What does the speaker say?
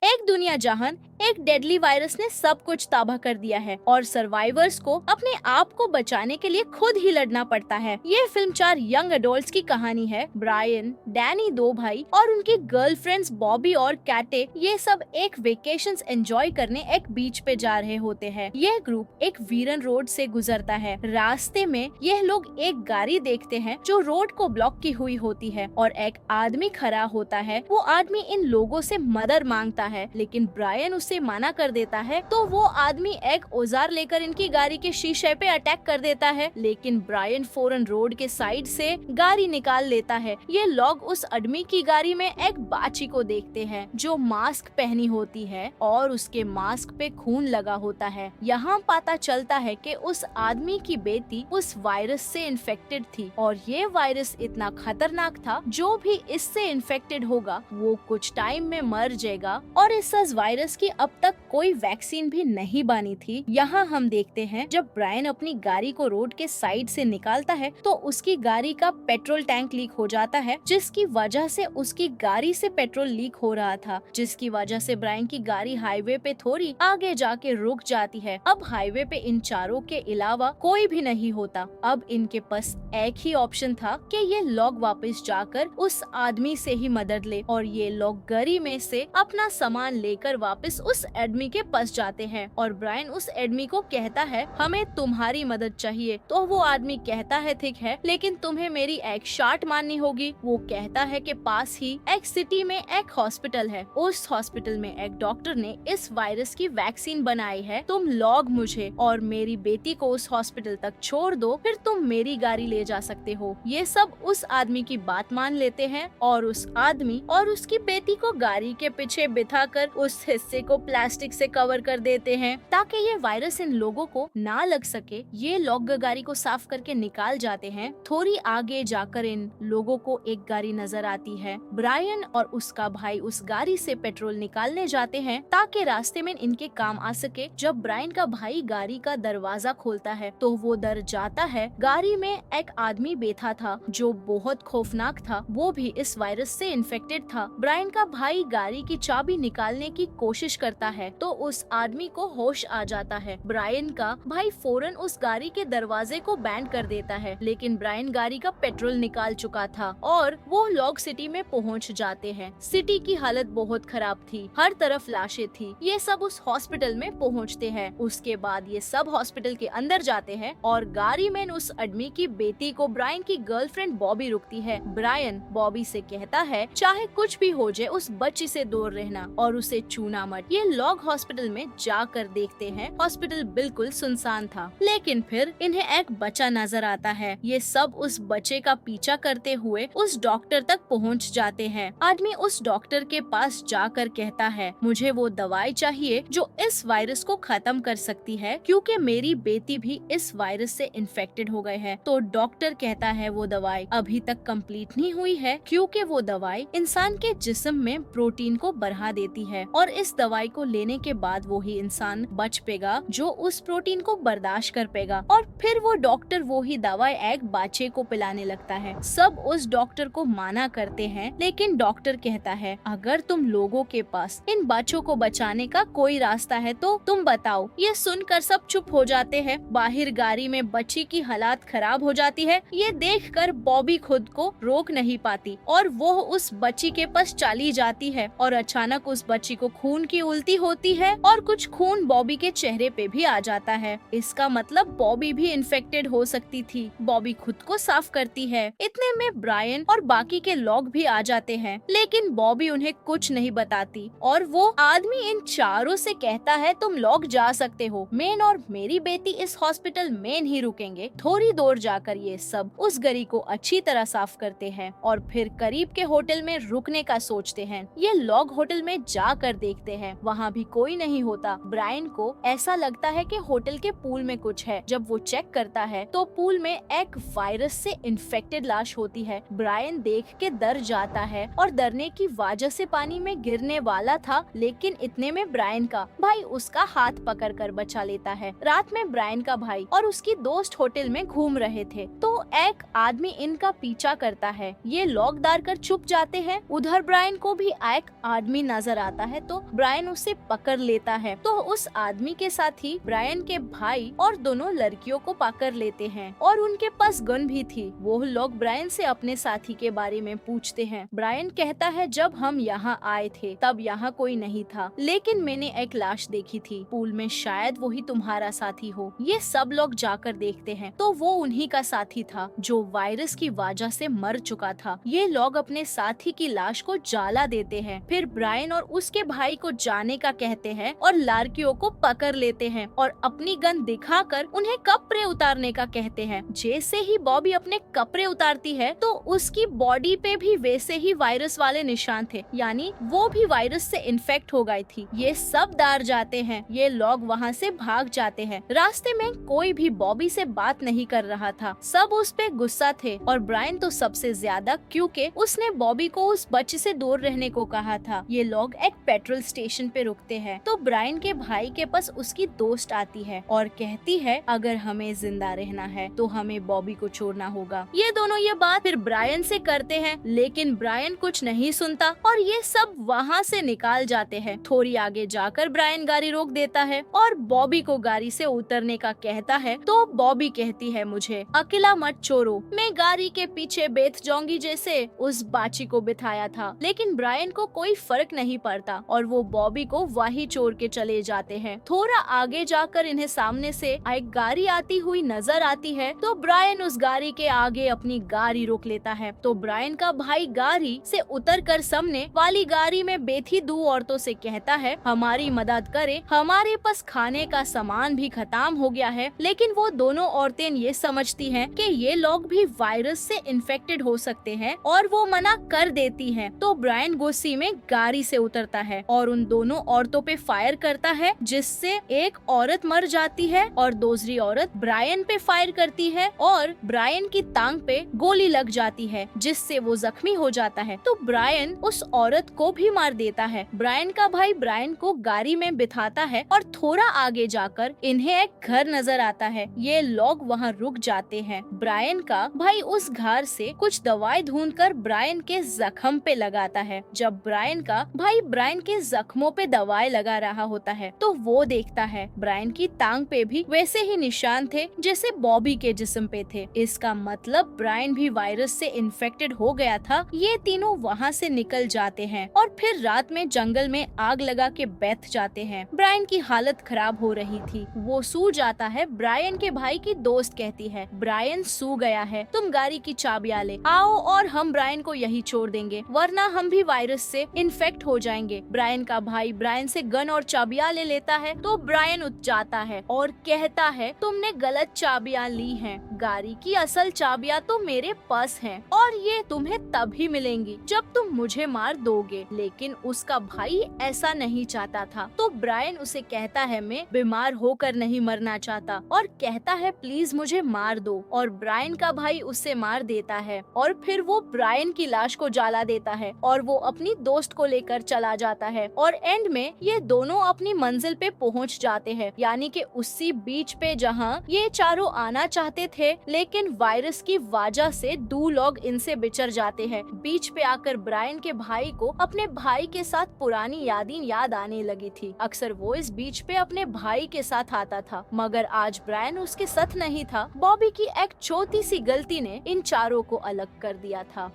एक दुनिया जहां एक डेडली वायरस ने सब कुछ तबाह कर दिया है और सर्वाइवर्स को अपने आप को बचाने के लिए खुद ही लड़ना पड़ता है। ये फिल्म 4 यंग एडल्ट्स की कहानी है। ब्रायन, डैनी 2 भाई और उनकी गर्लफ्रेंड्स बॉबी और कैटे ये सब एक वेकेशंस एंजॉय करने एक बीच पे जा रहे होते हैं। यह ग्रुप एक वीरन रोड से गुजरता है। रास्ते में यह लोग एक गाड़ी देखते हैं जो रोड को ब्लॉक की हुई होती है और एक आदमी खड़ा होता है। वो आदमी इन लोगों से मदद मांगता है, लेकिन ब्रायन उसे मना कर देता है। तो वो आदमी एक औजार लेकर इनकी गाड़ी के शीशे पे अटैक कर देता है, लेकिन ब्रायन फौरन रोड के साइड से गाड़ी निकाल लेता है। ये लोग उस आदमी की गाड़ी में एक बाची को देखते हैं जो मास्क पहनी होती है और उसके मास्क पे खून लगा होता है। यहाँ पता चलता है कि उस आदमी की बेटी उस वायरस से इन्फेक्टेड थी और ये वायरस इतना खतरनाक था, जो भी इससे इन्फेक्टेड होगा वो कुछ टाइम में मर जाएगा। और इस वायरस की अब तक कोई वैक्सीन भी नहीं बनी थी। यहाँ हम देखते हैं जब ब्रायन अपनी गाड़ी को रोड के साइड से निकालता है तो उसकी गाड़ी का पेट्रोल टैंक लीक हो जाता है, जिसकी वजह से उसकी गाड़ी से पेट्रोल लीक हो रहा था, जिसकी वजह से ब्रायन की गाड़ी हाईवे पे थोड़ी आगे जाके रुक जाती है। अब हाईवे पे इन चारों के अलावा कोई भी नहीं होता। अब इनके पास एक ही ऑप्शन था कि ये लोग वापस जाकर उस आदमी से ही मदद ले और ये लोग गाड़ी में से अपना सामान लेकर वापस उस आदमी के पास जाते हैं और ब्रायन उस आदमी को कहता है हमें तुम्हारी मदद चाहिए। तो वो आदमी कहता है ठीक है, लेकिन तुम्हें मेरी एक शर्त माननी होगी। वो कहता है कि पास ही एक सिटी में एक हॉस्पिटल है, उस हॉस्पिटल में एक डॉक्टर ने इस वायरस की वैक्सीन बनाई है। तुम लोग मुझे और मेरी बेटी को उस हॉस्पिटल तक छोड़ दो, फिर तुम मेरी गाड़ी ले जा सकते हो। ये सब उस आदमी की बात मान लेते हैं और उस आदमी और उसकी बेटी को गाड़ी के पीछे बिठाकर उस हिस्से को प्लास्टिक से कवर कर देते हैं ताकि ये वायरस इन लोगों को ना लग सके। ये लोग गाड़ी को साफ करके निकाल जाते हैं। थोड़ी आगे जाकर इन लोगों को एक गाड़ी नजर आती है। ब्रायन और उसका भाई उस गाड़ी से पेट्रोल निकालने जाते हैं ताकि रास्ते में इनके काम आ सके। जब ब्रायन का भाई गाड़ी का दरवाजा खोलता है तो वो डर जाता है। गाड़ी में एक आदमी बैठा था जो बहुत खौफनाक था, वो भी इस वायरस से इन्फेक्टेड था। ब्रायन का भाई गाड़ी की चाबी निकालने की कोशिश करता है तो उस आदमी को होश आ जाता है। ब्रायन का भाई फौरन उस गाड़ी के दरवाजे को बैंड कर देता है, लेकिन ब्रायन गाड़ी का पेट्रोल निकाल चुका था और वो लोग सिटी में पहुंच जाते हैं। सिटी की हालत बहुत खराब थी, हर तरफ लाशें थी। ये सब उस हॉस्पिटल में पहुंचते हैं। उसके बाद ये सब हॉस्पिटल के अंदर जाते हैं और गाड़ी में उस आदमी की बेटी को ब्रायन की गर्लफ्रेंड बॉबी रुकती है। ब्रायन बॉबी से कहता है चाहे कुछ भी हो जाए उस बच्ची से दूर रहना और उसे छूना मत। ये लोग हॉस्पिटल में जाकर देखते हैं, हॉस्पिटल बिल्कुल सुनसान था, लेकिन फिर इन्हें एक बच्चा नजर आता है। ये सब उस बच्चे का पीछा करते हुए उस डॉक्टर तक पहुंच जाते हैं। आदमी उस डॉक्टर के पास जाकर कहता है मुझे वो दवाई चाहिए जो इस वायरस को खत्म कर सकती है, क्योंकि मेरी बेटी भी इस वायरस से इन्फेक्टेड हो गए हैं। तो डॉक्टर कहता है वो दवाई अभी तक कंप्लीट नहीं हुई है, क्योंकि वो दवाई इंसान के जिस्म में प्रोटीन को बढ़ा देती है और इस दवाई को लेने के बाद वो ही इंसान बच पेगा जो उस प्रोटीन को बर्दाश्त कर पेगा। और फिर वो डॉक्टर वो ही दवाई एक बच्चे को पिलाने लगता है। सब उस डॉक्टर को माना करते हैं, लेकिन डॉक्टर कहता है अगर तुम लोगों के पास इन बच्चों को बचाने का कोई रास्ता है तो तुम बताओ। ये सुनकर सब चुप हो जाते हैं। बाहर गाड़ी में बच्ची की हालत खराब हो जाती है। ये देखकर बॉबी खुद को रोक नहीं पाती और वो उस बच्ची के पास चली जाती है और अचानक उस बच्ची को खून की उल्टी होती है और कुछ खून बॉबी के चेहरे पे भी आ जाता है। इसका मतलब बॉबी भी इन्फेक्टेड हो सकती थी। बॉबी खुद को साफ करती है। इतने में ब्रायन और बाकी के लोग भी आ जाते हैं, लेकिन बॉबी उन्हें कुछ नहीं बताती और वो आदमी इन चारों से कहता है तुम लोग जा सकते हो, मैं और मेरी बेटी इस हॉस्पिटल में ही रुकेंगे। थोड़ी दूर जाकर ये सब उस गली को अच्छी तरह साफ करते हैं और फिर करीब के होटल में रुकने का सोचते हैं। ये लोग होटल में जाकर देखते हैं, वहाँ भी कोई नहीं होता। ब्रायन को ऐसा लगता है कि होटल के पूल में कुछ है। जब वो चेक करता है तो पूल में एक वायरस से इन्फेक्टेड लाश होती है। ब्रायन देख के डर जाता है और डरने की वजह से पानी में गिरने वाला था, लेकिन इतने में ब्रायन का भाई उसका हाथ पकड़कर बचा लेता है। रात में ब्रायन का भाई और उसकी दोस्त होटल में घूम रहे थे तो एक आदमी इनका पीछा करता है। ये लोग डर कर छुप जाते हैं। उधर ब्रायन को भी एक आदमी नजर नजर आता है तो ब्रायन उसे पकड़ लेता है। तो उस आदमी के साथ ही ब्रायन के भाई और दोनों लड़कियों को पकड़ लेते हैं और उनके पास गन भी थी। वो लोग ब्रायन से अपने साथी के बारे में पूछते हैं। ब्रायन कहता है, जब हम यहाँ आए थे तब यहाँ कोई नहीं था, लेकिन मैंने एक लाश देखी थी पूल में, शायद वही तुम्हारा साथी हो। ये सब लोग जाकर देखते हैं तो वो उन्हीं का साथी था जो वायरस की वजह से मर चुका था। ये लोग अपने साथी की लाश को जला देते हैं। फिर ब्रायन और उसके भाई को जाने का कहते हैं और लड़कियों को पकड़ लेते हैं और अपनी गन दिखाकर उन्हें कपड़े उतारने का कहते हैं। जैसे ही बॉबी अपने कपड़े उतारती है तो उसकी बॉडी पे भी वैसे ही वायरस वाले निशान थे, यानी वो भी वायरस से इन्फेक्ट हो गई थी। ये सब डर जाते हैं। ये लोग वहाँ से भाग जाते हैं। रास्ते में कोई भी बॉबी से बात नहीं कर रहा था, सब उस पे गुस्सा थे और ब्रायन तो सबसे ज्यादा, क्योंकि उसने बॉबी को उस बच्चे से दूर रहने को कहा था। ये लोग एक पेट्रोल स्टेशन पे रुकते हैं तो ब्रायन के भाई के पास उसकी दोस्त आती है और कहती है, अगर हमें जिंदा रहना है तो हमें बॉबी को छोड़ना होगा। ये दोनों ये बात फिर ब्रायन से करते हैं, लेकिन ब्रायन कुछ नहीं सुनता और ये सब वहाँ से निकाल जाते हैं। थोड़ी आगे जाकर ब्रायन गाड़ी रोक देता है और बॉबी को गाड़ी से उतरने का कहता है तो बॉबी कहती है, मुझे अकेला मत छोड़ो, मैं गाड़ी के पीछे बैठ जाऊंगी जैसे उस बाची को बिठाया था। लेकिन ब्रायन को कोई फर्क नहीं पड़ता और वो बॉबी को वही छोड़ के चले जाते हैं। थोड़ा आगे जाकर इन्हें सामने से एक गाड़ी आती हुई नजर आती है तो ब्रायन उस गाड़ी के आगे अपनी गाड़ी रोक लेता है। तो ब्रायन का भाई गाड़ी से उतरकर सामने वाली गाड़ी में बैठी दो औरतों से कहता है, हमारी मदद करे, हमारे पास खाने का सामान भी खत्म हो गया है। लेकिन वो दोनों औरतें ये समझती हैं कि ये लोग भी वायरस से इन्फेक्टेड हो सकते हैं और वो मना कर देती हैं। तो ब्रायन गुस्से में गाड़ी से उतरता है और उन दोनों औरतों पे फायर करता है, जिससे एक औरत मर जाती है और दूसरी औरत ब्रायन पे फायर करती है और ब्रायन की टांग पे गोली लग जाती है, जिससे वो जख्मी हो जाता है। तो ब्रायन उस औरत को भी मार देता है। ब्रायन का भाई ब्रायन को गाड़ी में बिठाता है और थोड़ा आगे जाकर इन्हें एक घर नजर आता है। ये लोग वहाँ रुक जाते हैं। ब्रायन का भाई उस घर से कुछ दवाई ढूंढकर ब्रायन के जख्म पे लगाता है। जब ब्रायन का भाई ब्रायन के जख्मों पे दवाई लगा रहा होता है तो वो देखता है ब्रायन की टांग पे भी वैसे ही निशान थे जैसे बॉबी के जिस्म पे थे। इसका मतलब ब्रायन भी वायरस से इन्फेक्टेड हो गया था। ये तीनों वहाँ से निकल जाते हैं और फिर रात में जंगल में आग लगा के बैठ जाते हैं। ब्रायन की हालत खराब हो रही थी, वो सो जाता है। ब्रायन के भाई की दोस्त कहती है, ब्रायन सो गया है, तुम गाड़ी की चाबियां ले आओ और हम ब्रायन को यही छोड़ देंगे, वरना हम भी वायरस से इन्फेक्ट हो जाएंगे। ब्रायन का भाई ब्रायन से गन और चाबियां ले लेता है तो ब्रायन उठ जाता है और कहता है, तुमने गलत चाबियां ली हैं, गाड़ी की असल चाबियां तो मेरे पास हैं और ये तुम्हें तभी मिलेंगी जब तुम मुझे मार दोगे। लेकिन उसका भाई ऐसा नहीं चाहता था तो ब्रायन उसे कहता है, मैं बीमार होकर नहीं मरना चाहता, और कहता है प्लीज मुझे मार दो। और ब्रायन का भाई उसे मार देता है और फिर वो ब्रायन की लाश को जला देता है और वो अपनी दोस्त को लेकर चला जाता है। और एंड में ये दोनों अपनी मंजिल पे पहुंच जाते हैं, यानी कि उसी बीच पे जहां ये चारों आना चाहते थे, लेकिन वायरस की वजह से दो लोग इनसे बिछड़ जाते हैं। बीच पे आकर ब्रायन के भाई को अपने भाई के साथ पुरानी यादें याद आने लगी थी। अक्सर वो इस बीच पे अपने भाई के साथ आता था, मगर आज ब्रायन उसके साथ नहीं था। बॉबी की एक छोटी सी गलती ने इन चारों को अलग कर दिया था।